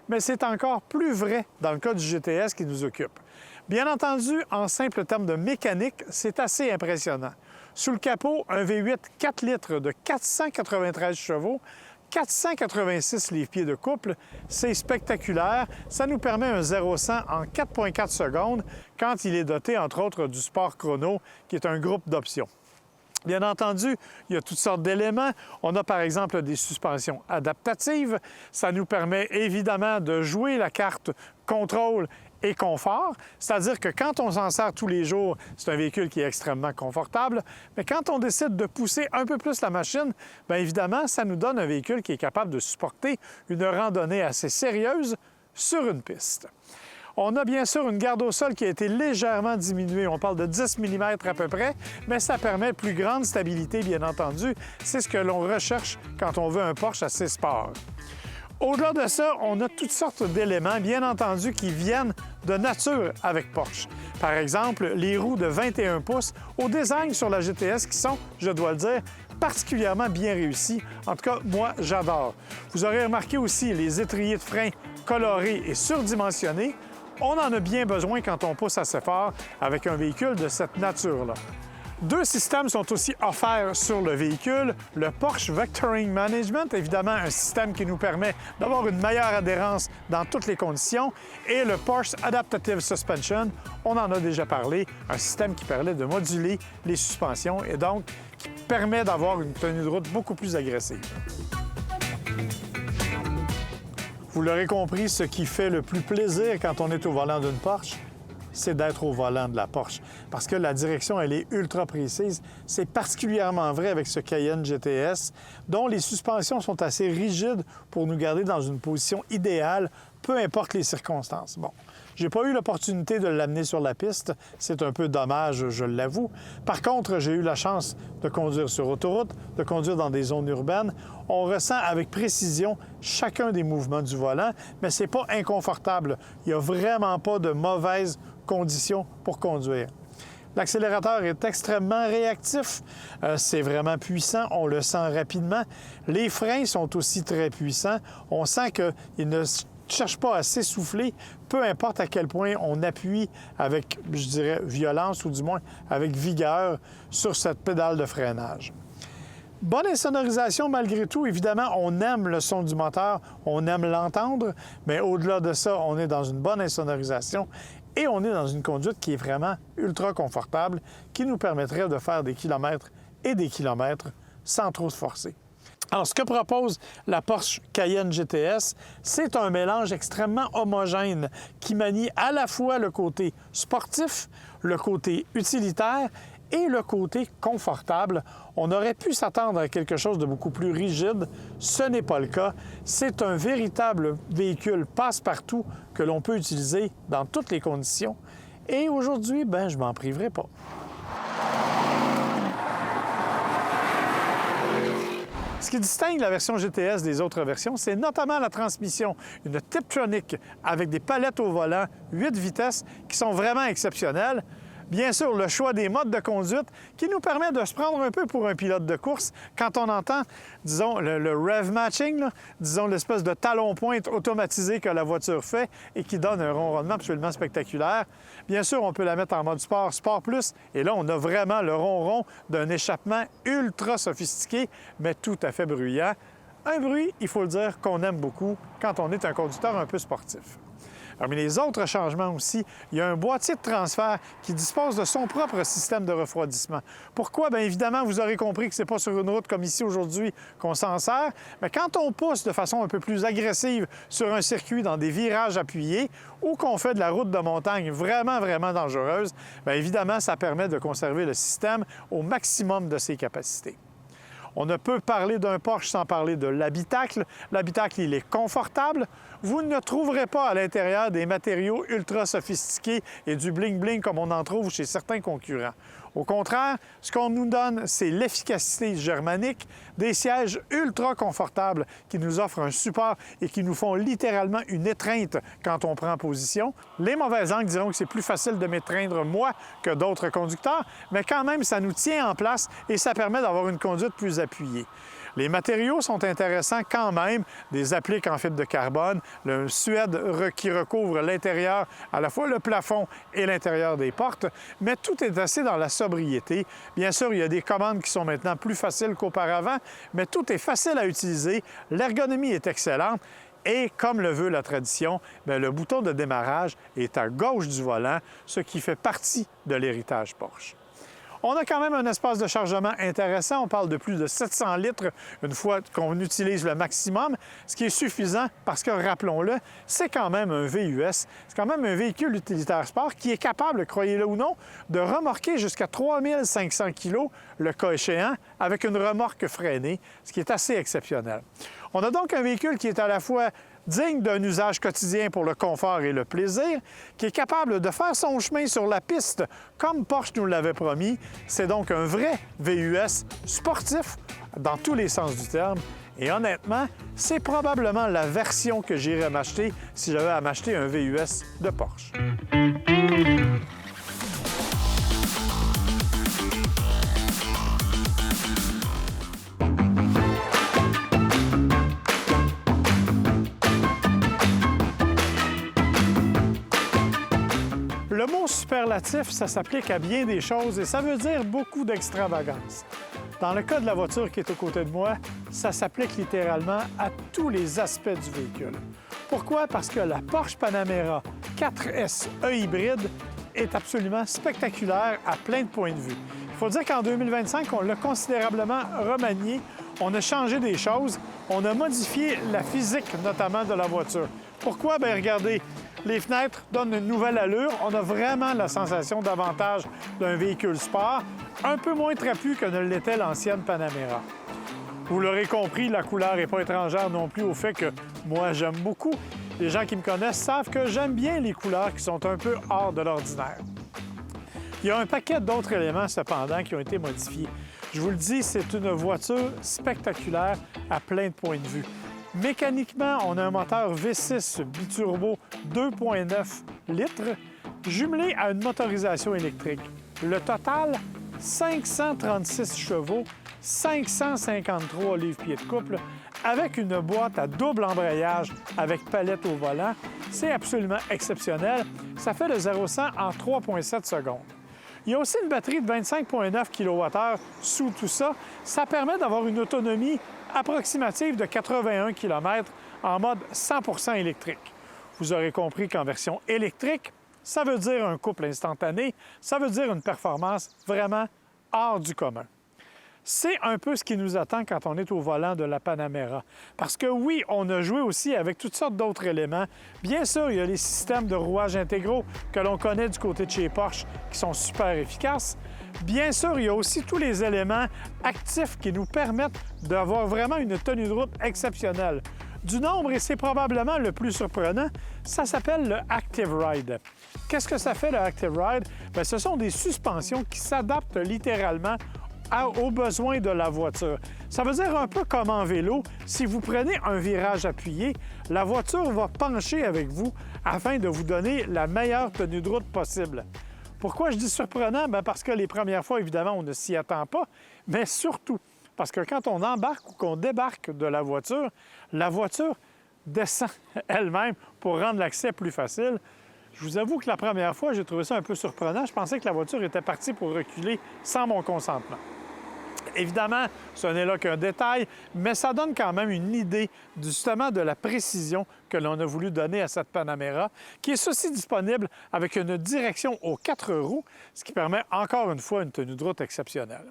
S4: Mais c'est encore plus vrai dans le cas du GTS qui nous occupe. Bien entendu, en simple termes de mécanique, c'est assez impressionnant. Sous le capot, un V8 4 litres de 493 chevaux, 486 livres-pieds de couple, c'est spectaculaire. Ça nous permet un 0-100 en 4,4 secondes quand il est doté, entre autres, du Sport Chrono, qui est un groupe d'options. Bien entendu, il y a toutes sortes d'éléments. On a par exemple des suspensions adaptatives. Ça nous permet évidemment de jouer la carte contrôle et confort, c'est-à-dire que quand on s'en sert tous les jours, c'est un véhicule qui est extrêmement confortable, mais quand on décide de pousser un peu plus la machine, bien évidemment, ça nous donne un véhicule qui est capable de supporter une randonnée assez sérieuse sur une piste. On a bien sûr une garde au sol qui a été légèrement diminuée. On parle de 10 mm à peu près, mais ça permet plus grande stabilité, bien entendu. C'est ce que l'on recherche quand on veut un Porsche assez sport. Au-delà de ça, on a toutes sortes d'éléments, bien entendu, qui viennent de nature avec Porsche. Par exemple, les roues de 21 pouces au design sur la GTS qui sont, je dois le dire, particulièrement bien réussis. En tout cas, moi, j'adore. Vous aurez remarqué aussi les étriers de frein colorés et surdimensionnés. On en a bien besoin quand on pousse assez fort avec un véhicule de cette nature-là. Deux systèmes sont aussi offerts sur le véhicule. Le Porsche Vectoring Management, évidemment un système qui nous permet d'avoir une meilleure adhérence dans toutes les conditions, et le Porsche Adaptative Suspension, on en a déjà parlé, un système qui permet de moduler les suspensions et donc qui permet d'avoir une tenue de route beaucoup plus agressive. Vous l'aurez compris, ce qui fait le plus plaisir quand on est au volant d'une Porsche, c'est d'être au volant de la Porsche. Parce que la direction, elle est ultra précise. C'est particulièrement vrai avec ce Cayenne GTS, dont les suspensions sont assez rigides pour nous garder dans une position idéale, peu importe les circonstances. Bon, j'ai pas eu l'opportunité de l'amener sur la piste. C'est un peu dommage, je l'avoue. Par contre, j'ai eu la chance de conduire sur autoroute, de conduire dans des zones urbaines. On ressent avec précision chacun des mouvements du volant, mais c'est pas inconfortable. Il n'y a vraiment pas de mauvaises conditions pour conduire. L'accélérateur est extrêmement réactif, c'est vraiment puissant, on le sent rapidement. Les freins sont aussi très puissants. On sent qu'ils ne cherchent pas à s'essouffler, peu importe à quel point on appuie avec, je dirais, violence ou du moins avec vigueur sur cette pédale de freinage. Bonne insonorisation malgré tout. Évidemment, on aime le son du moteur, on aime l'entendre, mais au-delà de ça, on est dans une bonne insonorisation et on est dans une conduite qui est vraiment ultra confortable, qui nous permettrait de faire des kilomètres et des kilomètres sans trop se forcer. Alors, ce que propose la Porsche Cayenne GTS, c'est un mélange extrêmement homogène qui manie à la fois le côté sportif, le côté utilitaire et le côté confortable. On aurait pu s'attendre à quelque chose de beaucoup plus rigide. Ce n'est pas le cas. C'est un véritable véhicule passe-partout que l'on peut utiliser dans toutes les conditions. Et aujourd'hui, je m'en priverai pas. Ce qui distingue la version GTS des autres versions, c'est notamment la transmission, une Tiptronic avec des palettes au volant, 8 vitesses, qui sont vraiment exceptionnelles. Bien sûr, le choix des modes de conduite qui nous permet de se prendre un peu pour un pilote de course quand on entend, disons, le rev matching, disons, l'espèce de talon-pointe automatisé que la voiture fait et qui donne un ronronnement absolument spectaculaire. Bien sûr, on peut la mettre en mode sport, Sport Plus, et là, on a vraiment le ronron d'un échappement ultra sophistiqué, mais tout à fait bruyant. Un bruit, il faut le dire, qu'on aime beaucoup quand on est un conducteur un peu sportif. Parmi les autres changements aussi, il y a un boîtier de transfert qui dispose de son propre système de refroidissement. Pourquoi? Bien évidemment, vous aurez compris que ce n'est pas sur une route comme ici aujourd'hui qu'on s'en sert, mais quand on pousse de façon un peu plus agressive sur un circuit dans des virages appuyés ou qu'on fait de la route de montagne vraiment, vraiment dangereuse, bien évidemment, ça permet de conserver le système au maximum de ses capacités. On ne peut parler d'un Porsche sans parler de l'habitacle. L'habitacle, il est confortable. Vous ne trouverez pas à l'intérieur des matériaux ultra sophistiqués et du bling-bling comme on en trouve chez certains concurrents. Au contraire, ce qu'on nous donne, c'est l'efficacité germanique, des sièges ultra confortables qui nous offrent un support et qui nous font littéralement une étreinte quand on prend position. Les mauvais angles diront que c'est plus facile de m'étreindre moi que d'autres conducteurs, mais quand même, ça nous tient en place et ça permet d'avoir une conduite plus appuyée. Les matériaux sont intéressants quand même, des appliques en fibre de carbone, le suède qui recouvre l'intérieur, à la fois le plafond et l'intérieur des portes, mais tout est assez dans la sobriété. Bien sûr, il y a des commandes qui sont maintenant plus faciles qu'auparavant, mais tout est facile à utiliser, l'ergonomie est excellente. Et comme le veut la tradition, bien, le bouton de démarrage est à gauche du volant, ce qui fait partie de l'héritage Porsche. On a quand même un espace de chargement intéressant. On parle de plus de 700 litres une fois qu'on utilise le maximum, ce qui est suffisant parce que, rappelons-le, c'est quand même un VUS. C'est quand même un véhicule utilitaire sport qui est capable, croyez-le ou non, de remorquer jusqu'à 3500 kg, le cas échéant, avec une remorque freinée, ce qui est assez exceptionnel. On a donc un véhicule qui est à la fois digne d'un usage quotidien pour le confort et le plaisir, qui est capable de faire son chemin sur la piste comme Porsche nous l'avait promis. C'est donc un vrai VUS sportif dans tous les sens du terme. Et honnêtement, c'est probablement la version que j'irais m'acheter si j'avais à m'acheter un VUS de Porsche. Le mot superlatif, ça s'applique à bien des choses et ça veut dire beaucoup d'extravagance. Dans le cas de la voiture qui est aux côtés de moi, ça s'applique littéralement à tous les aspects du véhicule. Pourquoi? Parce que la Porsche Panamera 4S e-hybride est absolument spectaculaire à plein de points de vue. Il faut dire qu'en 2025, on l'a considérablement remanié. on a changé des choses, on a modifié la physique notamment de la voiture. Pourquoi? Bien, regardez, les fenêtres donnent une nouvelle allure. On a vraiment la sensation davantage d'un véhicule sport, un peu moins trapu que ne l'était l'ancienne Panamera. Vous l'aurez compris, la couleur n'est pas étrangère non plus au fait que moi, j'aime beaucoup. Les gens qui me connaissent savent que j'aime bien les couleurs qui sont un peu hors de l'ordinaire. Il y a un paquet d'autres éléments, cependant, qui ont été modifiés. Je vous le dis, c'est une voiture spectaculaire à plein de points de vue. Mécaniquement, on a un moteur V6 biturbo 2,9 litres, jumelé à une motorisation électrique. Le total, 536 chevaux, 553 livres-pieds de couple, avec une boîte à double embrayage avec palette au volant. C'est absolument exceptionnel. Ça fait le 0-100 en 3,7 secondes. Il y a aussi une batterie de 25,9 kWh sous tout ça. Ça permet d'avoir une autonomie approximative de 81 km en mode 100 électrique. Vous aurez compris qu'en version électrique, ça veut dire un couple instantané, ça veut dire une performance vraiment hors du commun. C'est un peu ce qui nous attend quand on est au volant de la Panamera. Parce que oui, on a joué aussi avec toutes sortes d'autres éléments. Bien sûr, il y a les systèmes de rouage intégraux que l'on connaît du côté de chez Porsche qui sont super efficaces. Bien sûr, il y a aussi tous les éléments actifs qui nous permettent d'avoir vraiment une tenue de route exceptionnelle. Du nombre, et c'est probablement le plus surprenant, ça s'appelle le Active Ride. Qu'est-ce que ça fait, le Active Ride? Bien, ce sont des suspensions qui s'adaptent littéralement aux besoins de la voiture. Ça veut dire un peu comme en vélo, si vous prenez un virage appuyé, la voiture va pencher avec vous afin de vous donner la meilleure tenue de route possible. Pourquoi je dis surprenant? Bien parce que les premières fois, évidemment, on ne s'y attend pas, mais surtout parce que quand on embarque ou qu'on débarque de la voiture descend elle-même pour rendre l'accès plus facile. Je vous avoue que la première fois, j'ai trouvé ça un peu surprenant. Je pensais que la voiture était partie pour reculer sans mon consentement. Évidemment, ce n'est là qu'un détail, mais ça donne quand même une idée justement de la précision que l'on a voulu donner à cette Panamera, qui est aussi disponible avec une direction aux 4 roues, ce qui permet encore une fois une tenue de route exceptionnelle.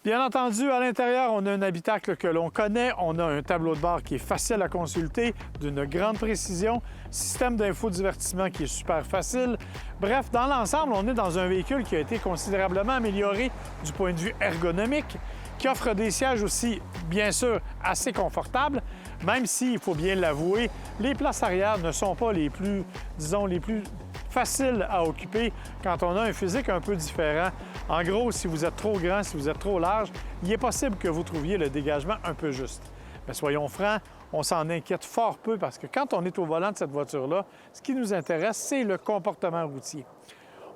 S4: Bien entendu, à l'intérieur, on a un habitacle que l'on connaît. On a un tableau de bord qui est facile à consulter, d'une grande précision, système d'infodivertissement qui est super facile. Bref, dans l'ensemble, on est dans un véhicule qui a été considérablement amélioré du point de vue ergonomique, qui offre des sièges aussi, bien sûr, assez confortables, même si, il faut bien l'avouer, les places arrière ne sont pas les plus, disons, les plus faciles à occuper quand on a un physique un peu différent. En gros, si vous êtes trop grand, si vous êtes trop large, il est possible que vous trouviez le dégagement un peu juste. Mais soyons francs, on s'en inquiète fort peu parce que quand on est au volant de cette voiture-là, ce qui nous intéresse, c'est le comportement routier.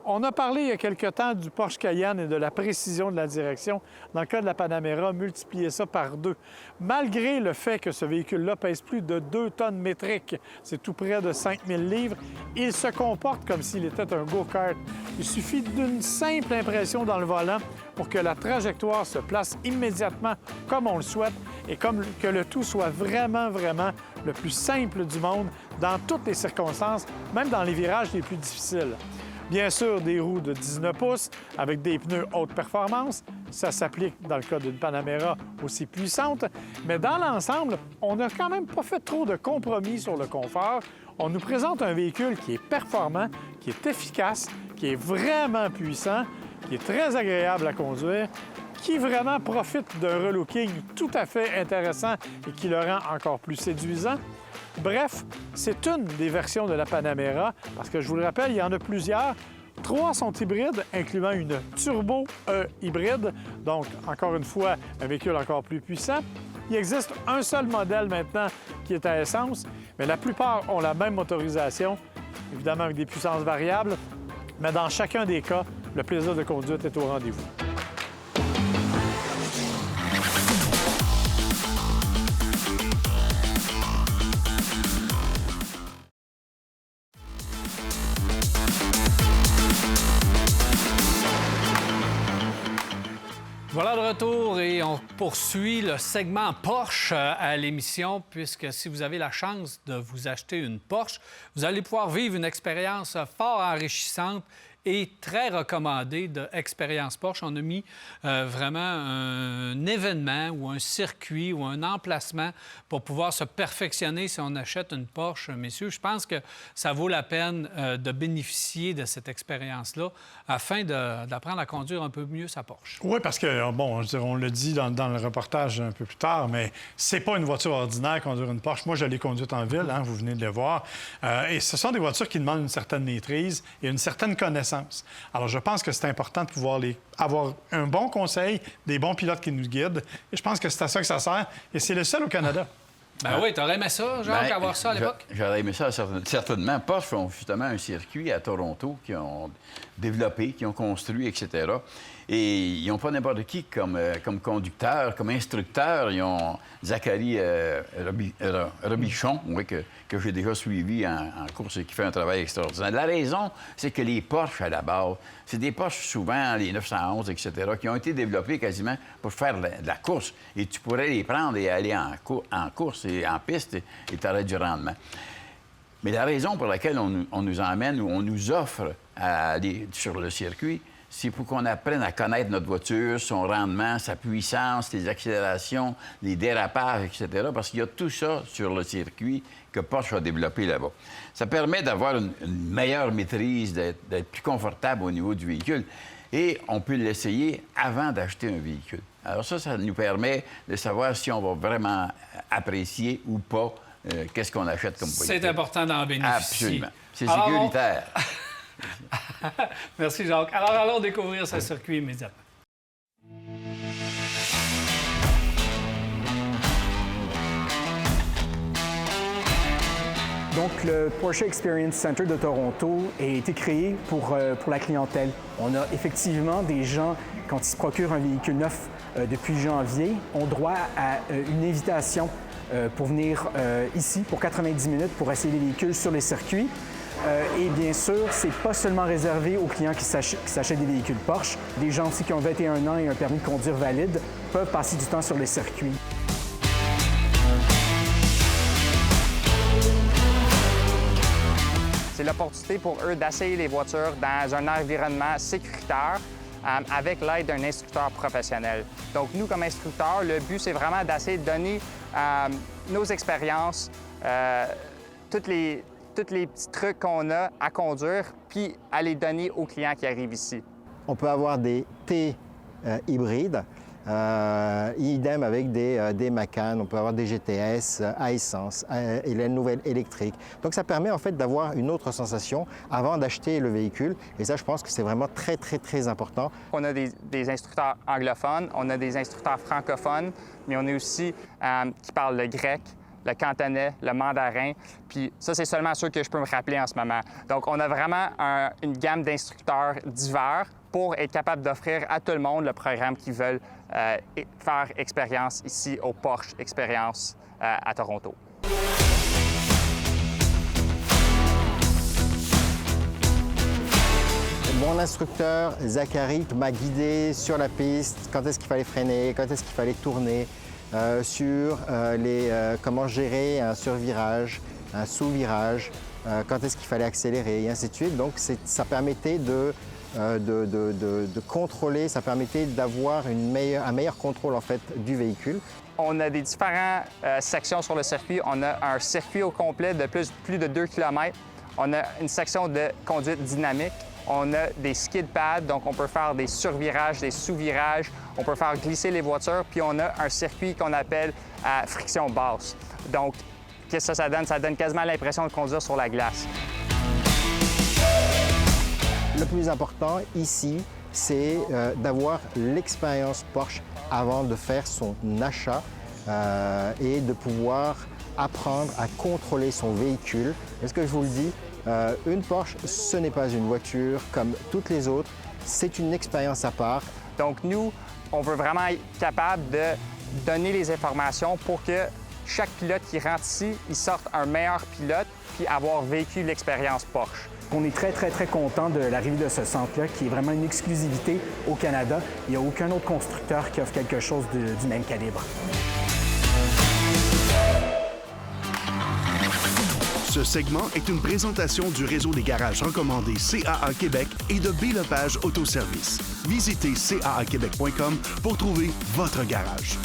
S4: On a parlé il y a quelque temps du Porsche Cayenne et de la précision de la direction. Dans le cas de la Panamera, multiplier ça par 2. Malgré le fait que ce véhicule-là pèse plus de 2 tonnes métriques, c'est tout près de 5000 livres, il se comporte comme s'il était un go-kart. Il suffit d'une simple impression dans le volant pour que la trajectoire se place immédiatement comme on le souhaite et comme que le tout soit vraiment le plus simple du monde dans toutes les circonstances, même dans les virages les plus difficiles. Bien sûr, des roues de 19 pouces avec des pneus haute performance. Ça s'applique dans le cas d'une Panamera aussi puissante. Mais dans l'ensemble, on n'a quand même pas fait trop de compromis sur le confort. On nous présente un véhicule qui est performant, qui est efficace, qui est vraiment puissant, qui est très agréable à conduire, qui vraiment profite d'un relooking tout à fait intéressant et qui le rend encore plus séduisant. Bref, c'est une des versions de la Panamera, parce que je vous le rappelle, il y en a plusieurs. 3 sont hybrides, incluant une turbo hybride, donc encore une fois, un véhicule encore plus puissant. Il existe un seul modèle maintenant qui est à essence, mais la plupart ont la même motorisation, évidemment avec des puissances variables, mais dans chacun des cas, le plaisir de conduite est au rendez-vous.
S1: Voilà de retour et on poursuit le segment Porsche à l'émission puisque si vous avez la chance de vous acheter une Porsche, vous allez pouvoir vivre une expérience fort enrichissante est très recommandé de Expérience Porsche. On a mis vraiment un événement ou un circuit ou un emplacement pour pouvoir se perfectionner si on achète une Porsche. Messieurs, je pense que ça vaut la peine de bénéficier de cette expérience-là afin d'apprendre à conduire un peu mieux sa Porsche.
S4: Oui, parce que, bon, on le dit dans le reportage un peu plus tard, mais c'est pas une voiture ordinaire conduire une Porsche. Moi, je l'ai conduite en ville, hein, vous venez de le voir. Et ce sont des voitures qui demandent une certaine maîtrise et une certaine connaissance. Alors, je pense que c'est important de pouvoir avoir un bon conseil, des bons pilotes qui nous guident. Et je pense que c'est à ça que ça sert. Et c'est le seul au Canada.
S1: Ben oui, t'aurais aimé ça, Jacques, avoir ça à l'époque?
S3: J'aurais aimé ça, certainement. Porsche font justement un circuit à Toronto qu'ils ont développé, qu'ils ont construit, etc. Et ils n'ont pas n'importe qui comme conducteur, comme instructeur. Ils ont Zachary Robichon, oui, que j'ai déjà suivi en course et qui fait un travail extraordinaire. La raison, c'est que les Porsche, à la base, c'est des Porsche souvent, les 911, etc., qui ont été développés quasiment pour faire de la course. Et tu pourrais les prendre et aller en course et en piste et tu aurais du rendement. Mais la raison pour laquelle on nous emmène ou on nous offre à aller sur le circuit, c'est pour qu'on apprenne à connaître notre voiture, son rendement, sa puissance, les accélérations, les dérapages, etc. Parce qu'il y a tout ça sur le circuit que Porsche a développé là-bas. Ça permet d'avoir une meilleure maîtrise, d'être plus confortable au niveau du véhicule. Et on peut l'essayer avant d'acheter un véhicule. Alors ça nous permet de savoir si on va vraiment apprécier ou pas qu'est-ce qu'on achète comme véhicule.
S1: C'est important d'en bénéficier.
S3: Absolument. C'est sécuritaire.
S1: Merci, Jacques. Alors, allons découvrir ce circuit immédiatement.
S9: Donc, le Porsche Experience Center de Toronto a été créé pour la clientèle. On a effectivement des gens, quand ils se procurent un véhicule neuf depuis janvier, ont droit à une invitation pour venir ici pour 90 minutes pour essayer les véhicules sur les circuits. Et bien sûr, c'est pas seulement réservé aux clients qui s'achètent des véhicules Porsche. Des gens aussi qui ont 21 ans et un permis de conduire valide peuvent passer du temps sur les circuits.
S10: C'est l'opportunité pour eux d'essayer les voitures dans un environnement sécuritaire avec l'aide d'un instructeur professionnel. Donc, nous, comme instructeurs, le but, c'est vraiment d'essayer de donner nos expériences, tous les petits trucs qu'on a à conduire, puis à les donner aux clients qui arrivent ici.
S11: On peut avoir des T hybrides, idem avec des Macan, on peut avoir des GTS à essence et la nouvelle électrique. Donc ça permet en fait d'avoir une autre sensation avant d'acheter le véhicule et ça je pense que c'est vraiment très très très important.
S10: On a des instructeurs anglophones, on a des instructeurs francophones, mais on a aussi qui parlent le grec, le cantonais, le mandarin, puis ça, c'est seulement ceux que je peux me rappeler en ce moment. Donc, on a vraiment une gamme d'instructeurs divers pour être capable d'offrir à tout le monde le programme qu'ils veulent faire expérience ici au Porsche Experience à Toronto.
S11: Mon instructeur, Zachary, m'a guidé sur la piste, quand est-ce qu'il fallait freiner, quand est-ce qu'il fallait tourner, sur comment gérer un survirage, un sous-virage, quand est-ce qu'il fallait accélérer, et ainsi de suite. Donc, ça permettait de contrôler, ça permettait d'avoir un meilleur contrôle, en fait, du véhicule.
S10: On a des différentes sections sur le circuit. On a un circuit au complet de plus de 2 km. On a une section de conduite dynamique. On a des skid pads, donc on peut faire des survirages, des sous-virages. On peut faire glisser les voitures. Puis on a un circuit qu'on appelle à friction basse. Donc, qu'est-ce que ça donne? Ça donne quasiment l'impression de conduire sur la glace.
S11: Le plus important ici, c'est d'avoir l'expérience Porsche avant de faire son achat et de pouvoir apprendre à contrôler son véhicule. Est-ce que je vous le dis? Une Porsche, ce n'est pas une voiture comme toutes les autres, c'est une expérience à part.
S10: Donc nous, on veut vraiment être capable de donner les informations pour que chaque pilote qui rentre ici, il sorte un meilleur pilote puis avoir vécu l'expérience Porsche.
S9: On est très, très, très content de l'arrivée de ce centre-là, qui est vraiment une exclusivité au Canada. Il n'y a aucun autre constructeur qui offre quelque chose du même calibre.
S12: Ce segment est une présentation du réseau des garages recommandés CAA Québec et de B-Lepage Autoservice. Visitez caaquebec.com pour trouver votre garage.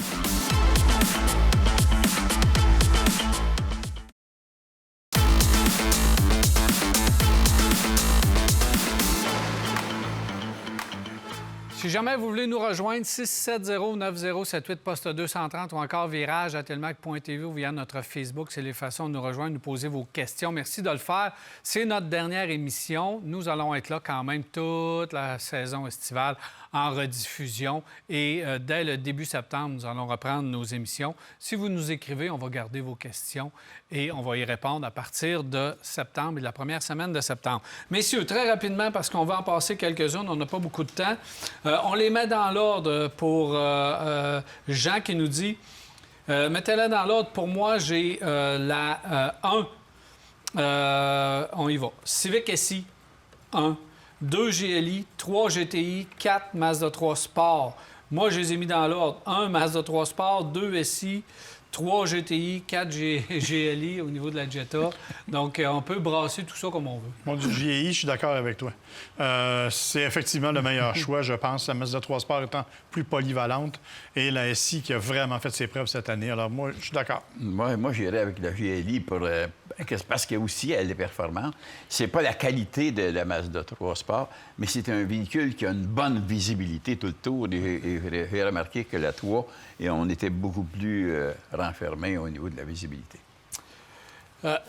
S1: Si jamais vous voulez nous rejoindre, 670-9078, poste 230 ou encore virage@telmac.tv ou via notre Facebook, c'est les façons de nous rejoindre, nous poser vos questions. Merci de le faire. C'est notre dernière émission. Nous allons être là quand même toute la saison estivale en rediffusion et dès le début septembre, nous allons reprendre nos émissions. Si vous nous écrivez, on va garder vos questions et on va y répondre à partir de septembre et de la première semaine de septembre. Messieurs, très rapidement, parce qu'on va en passer quelques-unes, on n'a pas beaucoup de temps. On les met dans l'ordre pour Jean qui nous dit mettez-les dans l'ordre. Pour moi, j'ai la 1. On y va. Civic SI, 1. 2 GLI, 3 GTI, 4 Mazda 3 Sport. Moi, je les ai mis dans l'ordre. 1 Mazda 3 Sport, 2 SI, 3 GTI, 4 GLI au niveau de la Jetta. Donc, on peut brasser tout ça comme on veut.
S4: Moi, du GI, je suis d'accord avec toi. C'est effectivement le meilleur choix, je pense. La Mazda 3 Sport étant plus polyvalente et la SI qui a vraiment fait ses preuves cette année. Alors, moi, je suis d'accord.
S3: Moi j'irais avec la GLI parce qu'elle aussi, elle est performante. C'est pas la qualité de la Mazda 3 Sport, mais c'est un véhicule qui a une bonne visibilité tout le tour. Et j'ai remarqué que la 3, et on était beaucoup plus renfermé au niveau de la visibilité.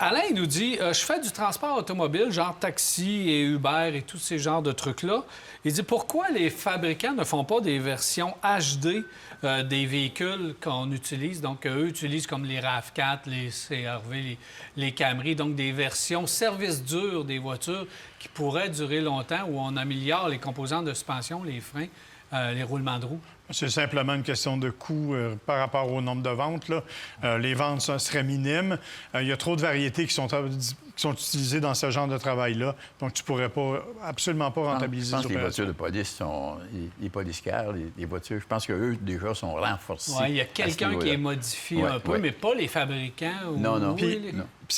S1: Alain, il nous dit je fais du transport automobile, genre taxi et Uber et tous ces genres de trucs-là. Il dit pourquoi les fabricants ne font pas des versions HD des véhicules qu'on utilise? Donc, eux utilisent comme les RAV4, les CR-V, les Camry, donc des versions service dur des voitures qui pourraient durer longtemps où on améliore les composantes de suspension, les freins, les roulements de roues.
S4: C'est simplement une question de coût par rapport au nombre de ventes. Là. Les ventes seraient minimes. Il y a trop de variétés qui sont utilisées dans ce genre de travail-là. Donc, tu ne pourrais absolument pas rentabiliser
S3: Je pense que les voitures de police sont... Les police cars, les voitures, je pense qu'eux, déjà, sont renforcés.
S1: Oui, il y a quelqu'un qui est modifié un peu, mais pas les fabricants.
S3: Non.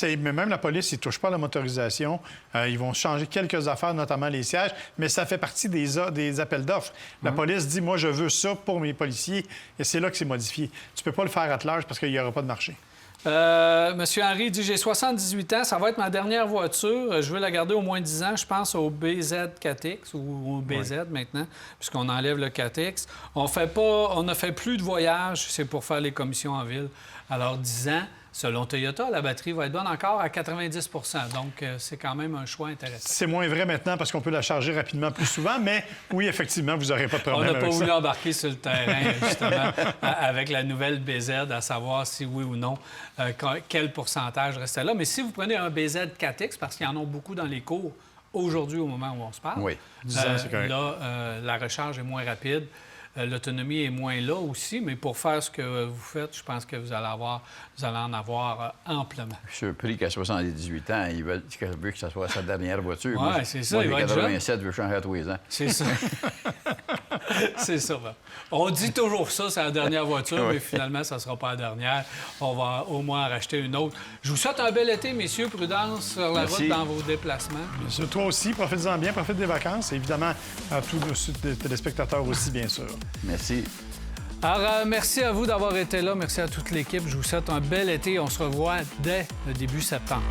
S4: Mais même la police, ils ne touchent pas à la motorisation. Ils vont changer quelques affaires, notamment les sièges, mais ça fait partie des appels d'offres. La police dit, moi, je veux ça pour mes policiers, et c'est là que c'est modifié. Tu ne peux pas le faire à large parce qu'il n'y aura pas de marché.
S1: Monsieur Henry dit, j'ai 78 ans, ça va être ma dernière voiture. Je veux la garder au moins 10 ans. Je pense au BZ 4X ou au BZ maintenant, puisqu'on enlève le 4X. On ne fait plus de voyages, c'est pour faire les commissions en ville. Alors, 10 ans, selon Toyota, la batterie va être bonne encore à 90 %. Donc, c'est quand même un choix intéressant.
S4: C'est moins vrai maintenant parce qu'on peut la charger rapidement plus souvent, mais oui, effectivement, vous n'aurez pas de problème
S1: avec ça. On n'a pas voulu
S4: ça.
S1: embarquer sur le terrain, justement, avec la nouvelle BZ, à savoir si oui ou non, quel pourcentage restait là. Mais si vous prenez un BZ 4X, parce qu'il y en a beaucoup dans les cours aujourd'hui au moment où on se parle,
S3: oui.
S1: Là, la recharge est moins rapide. L'autonomie est moins là aussi, mais pour faire ce que vous faites, je pense que vous allez en avoir amplement.
S3: Je suis surpris qu'à 78 ans, il veut que ça soit sa dernière voiture.
S1: Oui, c'est ça.
S3: Moi, j'ai 87, je veux changer à tous les ans.
S1: C'est ça. C'est ça. On dit toujours ça, c'est la dernière voiture, mais finalement, ça ne sera pas la dernière. On va au moins en racheter une autre. Je vous souhaite un bel été, messieurs. Prudence sur la route dans vos déplacements.
S4: Bien sûr, toi aussi, profite-en bien, profite des vacances. Et évidemment, à tous les téléspectateurs aussi, bien sûr.
S3: Merci.
S1: Alors, merci à vous d'avoir été là. Merci à toute l'équipe. Je vous souhaite un bel été. On se revoit dès le début septembre.